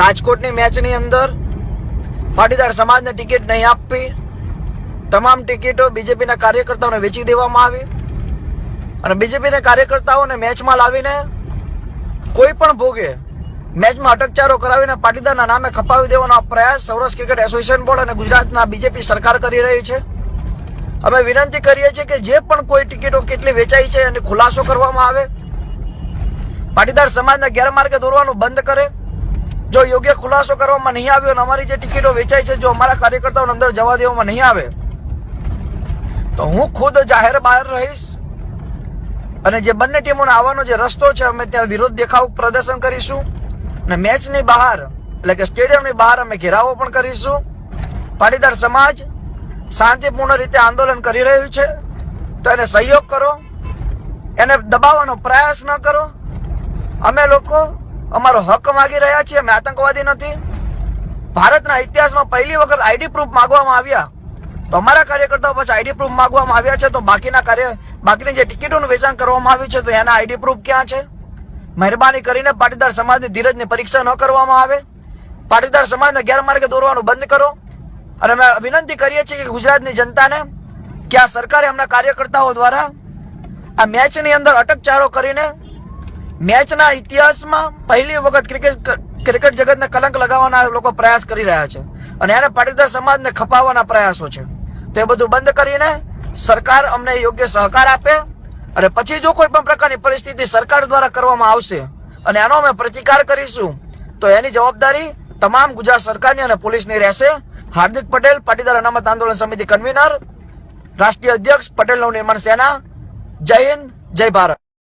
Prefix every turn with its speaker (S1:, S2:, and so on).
S1: રાજકોટની મેચની અંદર પાટીદાર સમાજને ટિકિટ નહીં આપવી, તમામ ટિકિટો બીજેપીના કાર્યકર્તાઓને વેચી દેવામાં આવી અને બીજેપીના કાર્યકર્તાઓને મેચમાં લાવીને કોઈ પણ ભોગે મેચમાં અટકચારો કરાવીને પાટીદારના નામે ખપાવી દેવાનો પ્રયાસ સૌરાષ્ટ્ર ક્રિકેટ એસોસિએશન બોર્ડ અને ગુજરાતના બીજેપી સરકાર કરી રહી છે. અમે વિનંતી કરીએ છીએ કે જે પણ કોઈ ટિકિટો કેટલી વેચાઈ છે એનો ખુલાસો કરવામાં આવે, પાટીદાર સમાજને ગેરમાર્ગે દોરવાનું બંધ કરે. જો યોગ્ય ખુલાસો કરવામાં નહીં આવ્યો અને અમારી જે ટિકિટો વેચાઈ છે જો અમારા કાર્યકર્તાઓને અંદર જવા દેવામાં નહીં આવે તો હું ખુદ જાહેર બહાર રહીશ અને જે બંને ટીમોને આવવાનો જે રસ્તો છે અમે ત્યાં વિરોધ દેખાવ પ્રદર્શન કરીશું અને મેચની બહાર એટલે કે સ્ટેડિયમની બહાર અમે ઘેરાવો પણ કરીશું. પાટીદાર સમાજ શાંતિપૂર્ણ રીતે આંદોલન કરી રહ્યું છે તો એને સહયોગ કરો, એને દબાવવાનો પ્રયાસ ન કરો. અમે લોકો અમારો હક માંગી રહ્યા છીએ, અમે આતંકવાદી નથી. ભારતના ઇતિહાસમાં પહેલી વખત આઈડી પ્રૂફ માંગવામાં આવ્યા તો અમારા કાર્યકર્તાઓ પછી આઈડી પ્રૂફ માંગવામાં આવ્યા છે, તો બાકીની જે ટિકિટોનું વેચાણ કરવામાં આવ્યું છે તો એના આઈડી પ્રૂફ ક્યાં છે? મહેરબાની કરીને પાટીદાર સમાજની ધીરજની પરીક્ષા ન કરવામાં આવે, પાટીદાર સમાજને ગેરમાર્ગે દોરવાનું બંધ કરો. અને અમે વિનંતી કરીએ છીએ કે ગુજરાતની જનતાને કે આ સરકારે એમના કાર્યકર્તાઓ દ્વારા આ મેચની અંદર અટકચારો કરીને મેચના ઇતિહાસમાં પહેલી વખત ક્રિકેટ જગતને કલંક લગાવવાના લોકો પ્રયાસ કરી રહ્યા છે અને એને પાટીદાર સમાજને ખપાવવાના પ્રયાસો છે. તો એ બધું બંધ કરીને સરકાર અમને યોગ્ય સહકાર આપે અને પછી જો કોઈ પણ પ્રકારની પરિસ્થિતિ સરકાર દ્વારા કરવામાં આવશે અને એનો અમે પ્રતિકાર કરીશું તો એની જવાબદારી તમામ ગુજરાત સરકારની અને પોલીસની રહેશે. હાર્દિક પટેલ, પાટીદાર અનામત આંદોલન સમિતિ કન્વીનર, રાષ્ટ્રીય અધ્યક્ષ, પટેલ નવનિર્માણ સેના. જય હિન્દ, જય ભારત.